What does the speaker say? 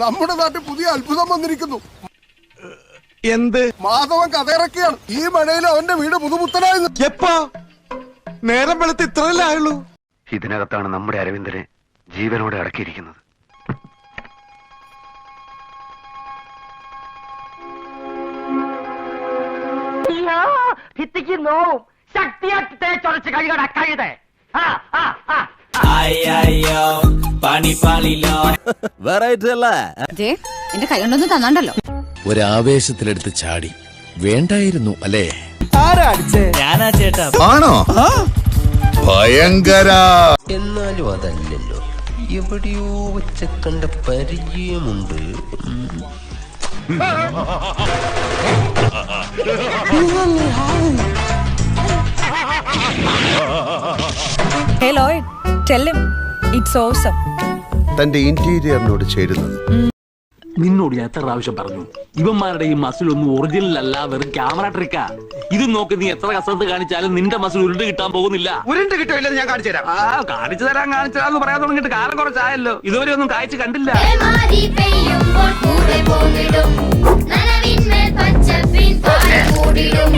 നമ്മുടെ നാട്ടിൽ പുതിയ അത്ഭുതം വന്നിരിക്കുന്നു. എന്ത്? മാധവൻ കഥയിറക്കിയാണ്. ഈ മഴയിൽ അവന്റെ വീട് പുതുപുത്തനായിരുന്നു. എപ്പാ? നേരം വെളുത്ത് ഇത്രയല്ലേ ആയുള്ളൂ? ഇതിനകത്താണ് നമ്മുടെ അരവിന്ദനെ ജീവനോടെ അടക്കിയിരിക്കുന്നത്. ഭിത്തിക്ക് നോവും ശക്തിയാക്കി തേച്ചൊരച്ച് കഴിയട കഴുത. എന്റെ കൈ കൊണ്ടൊന്നും തന്നാണ്ടല്ലോ. ഒരാവേശത്തിലെടുത്ത് ചാടി വേണ്ടായിരുന്നു അല്ലേ? ഞാനാ ചേട്ടാ. ആണോ? ഭയങ്കര. എന്നാലും അതല്ലല്ലോ, എവിടെയോ വെച്ച കണ്ട പരിചയമുണ്ട്. Hey Lloyd, tell him it's awesome. തന്റെ ഇന്റീരിയറിനോട് ചേരുന്നത്. നിന്നോട് ഞാൻ എത്ര പ്രാവശ്യം പറഞ്ഞു, ഇവന്മാരുടെ ഈ മസിൽ ഒന്നും ഒറിജിനൽ അല്ല, വെറും ക്യാമറ ട്രിക്കാ. ഇത് നോക്കി നീ എത്ര കസരത്ത് കാണിച്ചാലും നിന്റെ മസിൽ ഉരുണ്ട് കിട്ടാൻ പോകുന്നില്ല. ഉരുണ്ട് കിട്ടില്ല, ഞാൻ കാണിച്ചു തരാം. കാണിച്ചു തരാന്ന് പറയാൻ തുടങ്ങിയിട്ട് കാലം കുറച്ചായല്ലോ, ഇതുവരെ ഒന്നും കാഴ്ച കണ്ടില്ല. നനവിന്മേൽ പച്ചപ്പിൻ പാൽ മൂടിടും.